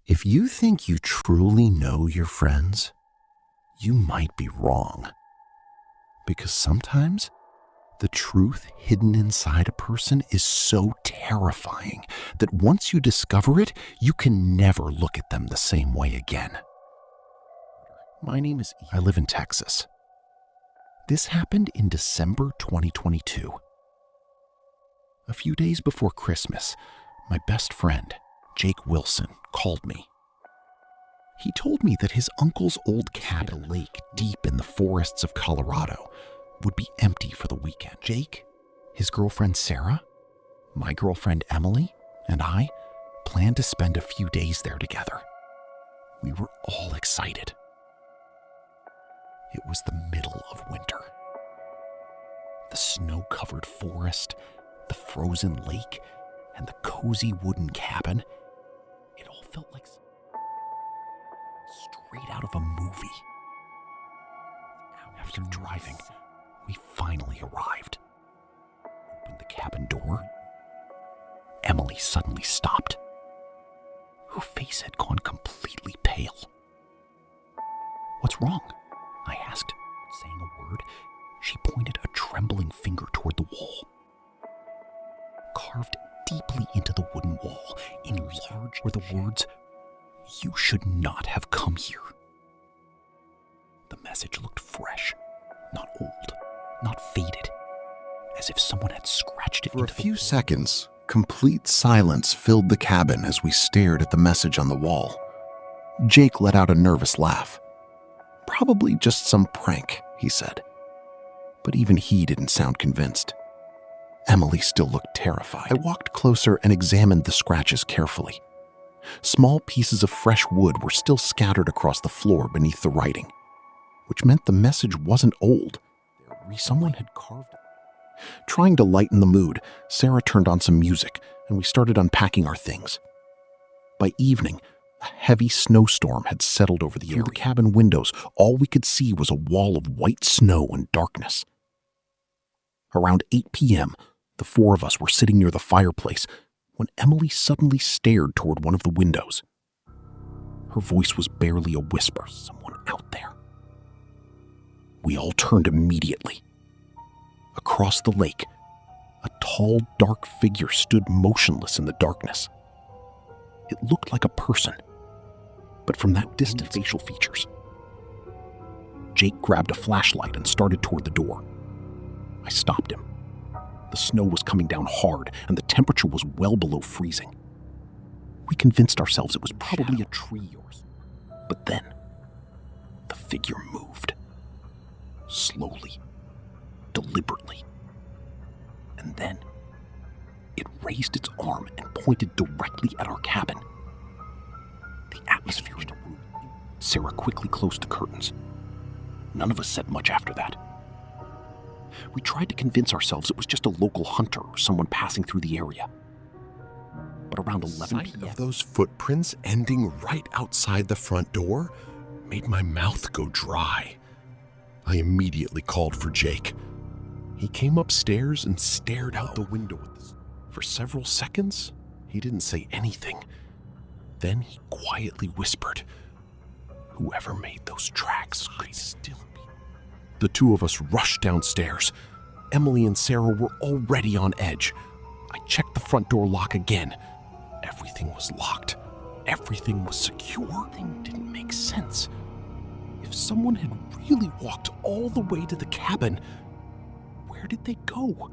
If you think you truly know your friends, you might be wrong. Because sometimes the truth hidden inside a person is so terrifying that once you discover it, you can never look at them the same way again. My name is Ian. I live in Texas. This happened in December 2022. A few days before Christmas, my best friend, Jake Wilson, called me. He told me that his uncle's old cabin, a lake deep in the forests of Colorado, would be empty for the weekend. Jake, his girlfriend Sarah, my girlfriend Emily, and I planned to spend a few days there together. We were all excited. It was the middle of winter. The snow-covered forest, the frozen lake, and the cozy wooden cabin, it all felt like straight out of a movie. After driving, we finally arrived. Opened the cabin door. Emily suddenly stopped. Her face had gone completely pale. "What's wrong?" I asked. Saying a word, she pointed a trembling finger toward the wall. Carved deeply into the wooden wall, in large, were the words, "You should not have come here." The message looked fresh, not old, not faded, as if someone had scratched it into the wall. For a few seconds, complete silence filled the cabin as we stared at the message on the wall. Jake let out a nervous laugh. "Probably just some prank," he said. But even he didn't sound convinced. Emily still looked terrified. I walked closer and examined the scratches carefully. Small pieces of fresh wood were still scattered across the floor beneath the writing, which meant the message wasn't old. Someone had carved it. Trying to lighten the mood, Sarah turned on some music, and we started unpacking our things. By evening, a heavy snowstorm had settled over the area. Through the cabin windows, all we could see was a wall of white snow and darkness. Around 8 p.m., the four of us were sitting near the fireplace when Emily suddenly stared toward one of the windows. Her voice was barely a whisper. "Someone out there." We all turned immediately. Across the lake, a tall, dark figure stood motionless in the darkness. It looked like a person, but from that distance, facial features. Jake grabbed a flashlight and started toward the door. I stopped him. The snow was coming down hard, and the temperature was well below freezing. We convinced ourselves it was probably a tree or something. But then, the figure moved. Slowly, deliberately. And then, it raised its arm and pointed directly at our cabin. The atmosphere in the room. Sarah quickly closed the curtains. None of us said much after that. We tried to convince ourselves it was just a local hunter or someone passing through the area. But around 11 p.m. of those footprints ending right outside the front door made my mouth go dry. I immediately called for Jake. He came upstairs and stared out the window at us. For several seconds, he didn't say anything. Then he quietly whispered, "Whoever made those tracks could still be." The two of us rushed downstairs. Emily and Sarah were already on edge. I checked the front door lock again. Everything was locked. Everything was secure. Thing didn't make sense. If someone had really walked all the way to the cabin, where did they go?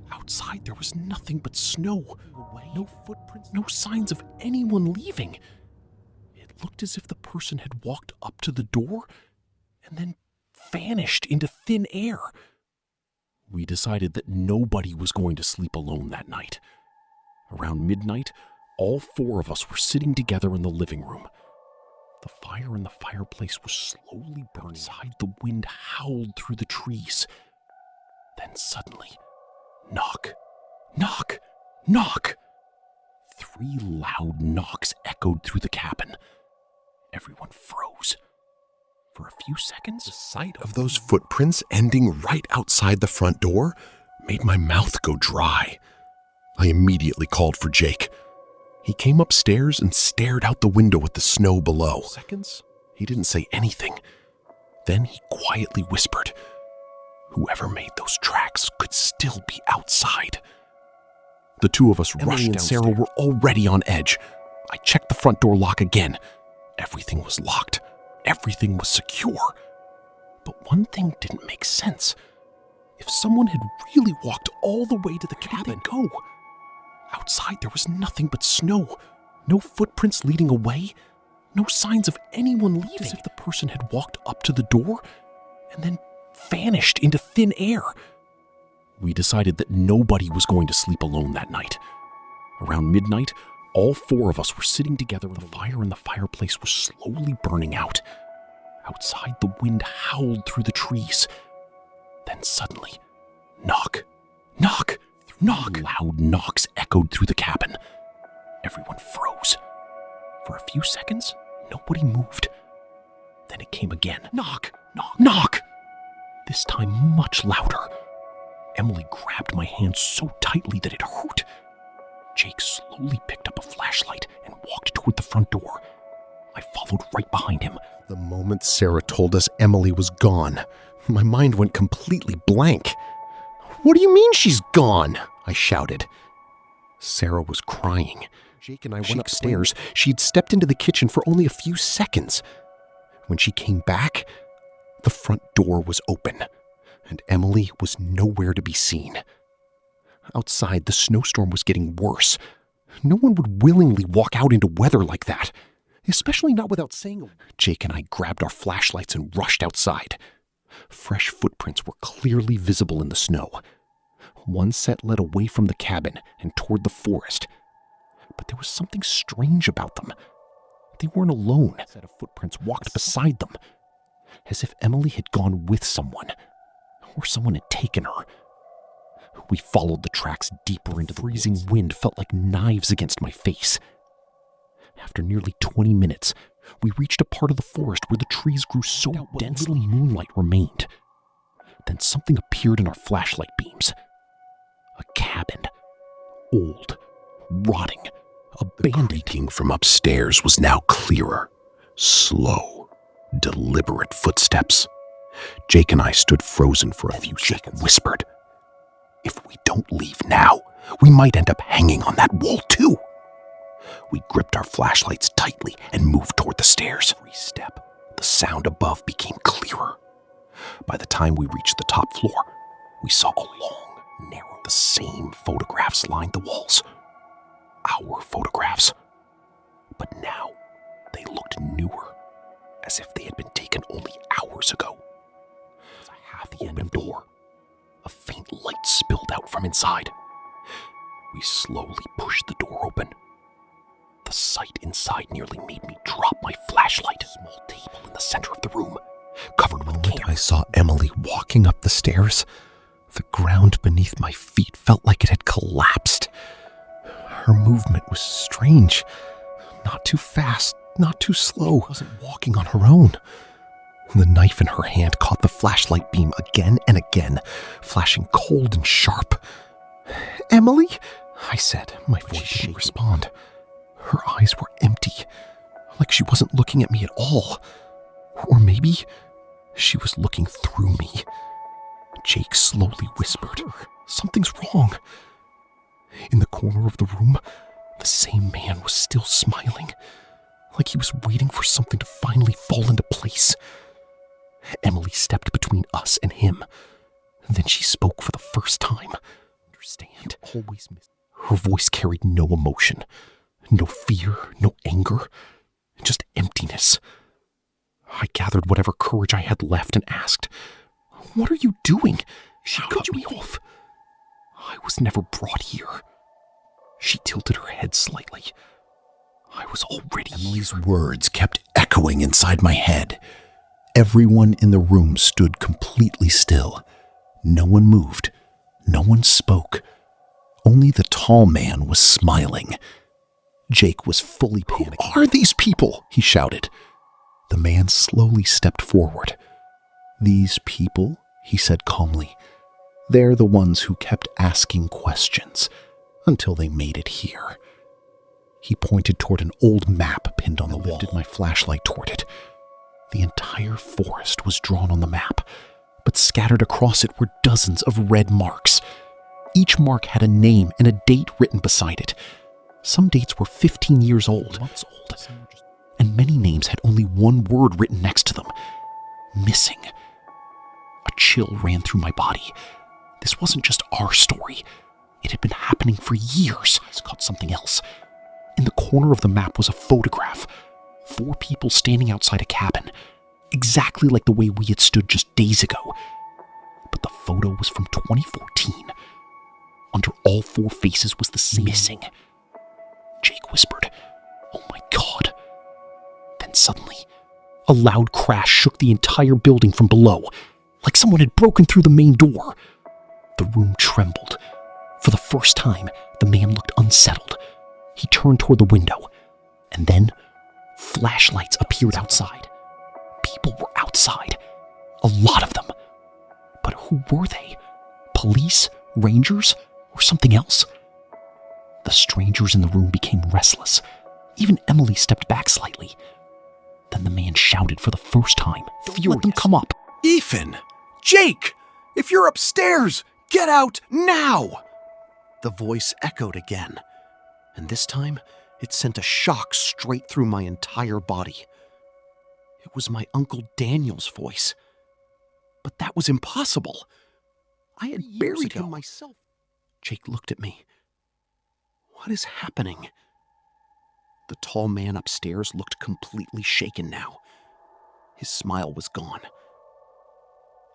Outside there was nothing but snow. No footprints, no signs of anyone leaving. It looked as if the person had walked up to the door and then vanished into thin air. We decided that nobody was going to sleep alone that night. Around midnight, all four of us were sitting together in the living room. The fire in the fireplace was slowly burning. Outside, the wind howled through the trees. Then suddenly, knock, knock, knock. 3 loud knocks echoed through the cabin. Everyone froze. For a few seconds, the sight of those footprints ending right outside the front door made my mouth go dry. I immediately called for Jake. He came upstairs and stared out the window at the snow below. Seconds? He didn't say anything. Then he quietly whispered, "Whoever made those tracks could still be outside." The two of us rushed downstairs. Sarah were already on edge. I checked the front door lock again. Everything was locked. Everything was secure. But one thing didn't make sense. If someone had really walked all the way to the cabin, go. Outside there was nothing but snow. No footprints leading away. No signs of anyone leaving. As if the person had walked up to the door and then vanished into thin air. We decided that nobody was going to sleep alone that night. Around midnight, all four of us were sitting together. The fire in the fireplace was slowly burning out. Outside, the wind howled through the trees. Then suddenly, knock, knock, knock. Loud knocks echoed through the cabin. Everyone froze. For a few seconds, nobody moved. Then it came again. Knock, knock, knock. This time much louder. Emily grabbed my hand so tightly that it hurt. Jake slowly picked up a flashlight and walked toward the front door. I followed right behind him. The moment Sarah told us Emily was gone, my mind went completely blank. "What do you mean she's gone?" I shouted. Sarah was crying. Jake and I went upstairs. She'd stepped into the kitchen for only a few seconds. When she came back, the front door was open, and Emily was nowhere to be seen. Outside, the snowstorm was getting worse. No one would willingly walk out into weather like that, especially not without saying a word. Jake and I grabbed our flashlights and rushed outside. Fresh footprints were clearly visible in the snow. One set led away from the cabin and toward the forest. But there was something strange about them. They weren't alone. A set of footprints walked beside them, as if Emily had gone with someone, or someone had taken her. We followed the tracks deeper into the freezing wind felt like knives against my face. After nearly 20 minutes, we reached a part of the forest where the trees grew so densely moonlight remained. Then something appeared in our flashlight beams. A cabin. Old, rotting, abandoned. The creaking from upstairs was now clearer. Slow, deliberate footsteps. Jake and I stood frozen for a few seconds. Jake whispered, "If we don't leave now, we might end up hanging on that wall too." We gripped our flashlights tightly and moved toward the stairs. Every step, the sound above became clearer. By the time we reached the top floor, we saw a long, narrow, the same photographs lined the walls. Our photographs. But now, they looked newer, as if they had been taken only hours ago. With a half-open door, a faint light spilled out from inside. We slowly pushed the door open. The sight inside nearly made me drop my flashlight. A small table in the center of the room, covered with candles. I saw Emily walking up the stairs. The ground beneath my feet felt like it had collapsed. Her movement was strange. Not too fast, not too slow. She wasn't walking on her own. The knife in her hand caught the flashlight beam again and again, flashing cold and sharp. "Emily?" I said. My voice didn't respond. Her eyes were empty, like she wasn't looking at me at all. Or maybe she was looking through me. Jake slowly whispered, "Something's wrong." In the corner of the room, the same man was still smiling, like he was waiting for something to finally fall into place. Emily stepped between us and him. Then she spoke for the first time. "Understand?" Always miss. Her voice carried no emotion. No fear, no anger, just emptiness. I gathered whatever courage I had left and asked, "What are you doing?" She cut me off. "I was never brought here." She tilted her head slightly. "I was already here." Emily's words kept echoing inside my head. Everyone in the room stood completely still. No one moved. No one spoke. Only the tall man was smiling. Jake was fully panicking. "Who are these people?" he shouted. The man slowly stepped forward. "These people," he said calmly, "they're the ones who kept asking questions until they made it here." He pointed toward an old map pinned on the wall. I lifted my flashlight toward it. The entire forest was drawn on the map, but scattered across it were dozens of red marks. Each mark had a name and a date written beside it. Some dates were 15 years old, months old, and many names had only one word written next to them: missing. A chill ran through my body. This wasn't just our story. It had been happening for years. I caught something else. In the corner of the map was a photograph. 4 people standing outside a cabin, exactly like the way we had stood just days ago. But the photo was from 2014. Under all 4 faces was the same missing. Jake whispered, "Oh my God." Then suddenly, a loud crash shook the entire building from below, like someone had broken through the main door. The room trembled. For the first time, the man looked unsettled. He turned toward the window, and then flashlights appeared outside. People were outside. A lot of them. But who were they? Police? Rangers? Or something else? The strangers in the room became restless. Even Emily stepped back slightly. Then the man shouted for the first time, furious. "Let them come up." Ethan! Jake! If you're upstairs, get out now! The voice echoed again, and this time it sent a shock straight through my entire body. It was my Uncle Daniel's voice. But that was impossible. I had buried him myself. Jake looked at me. What is happening? The tall man upstairs looked completely shaken now. His smile was gone.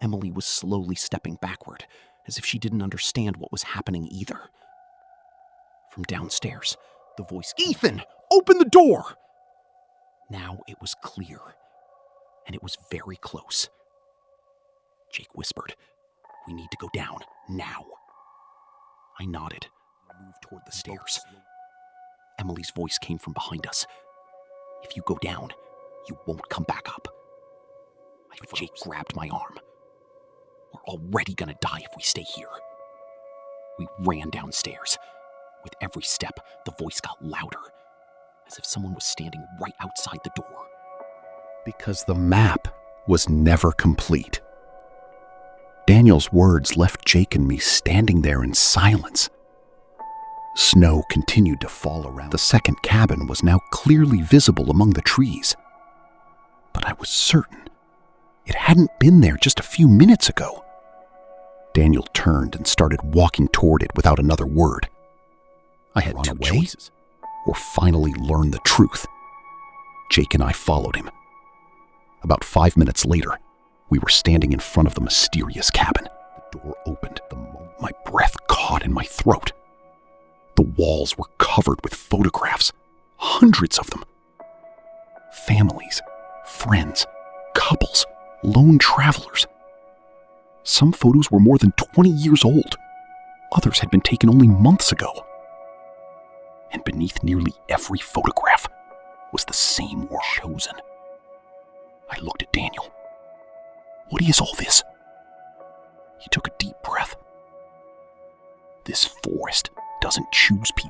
Emily was slowly stepping backward, as if she didn't understand what was happening either. From downstairs, the voice, "Ethan, open the door!" Now it was clear, and it was very close. Jake whispered, "We need to go down, now." I nodded, moved toward the stairs. Emily's voice came from behind us. "If you go down, you won't come back up." Jake grabbed my arm. "We're already gonna die if we stay here." We ran downstairs. With every step, the voice got louder, as if someone was standing right outside the door. Because the map was never complete. Daniel's words left Jake and me standing there in silence. Snow continued to fall around. The second cabin was now clearly visible among the trees. But I was certain it hadn't been there just a few minutes ago. Daniel turned and started walking toward it without another word. I had 2 choices, or finally learn the truth. Jake and I followed him. About 5 minutes later, we were standing in front of the mysterious cabin. The door opened the moment my breath caught in my throat. The walls were covered with photographs, hundreds of them. Families, friends, couples, lone travelers. Some photos were more than 20 years old. Others had been taken only months ago. And beneath nearly every photograph was the same word chosen. I looked at Daniel. "What is all this?" He took a deep breath. "This forest doesn't choose people.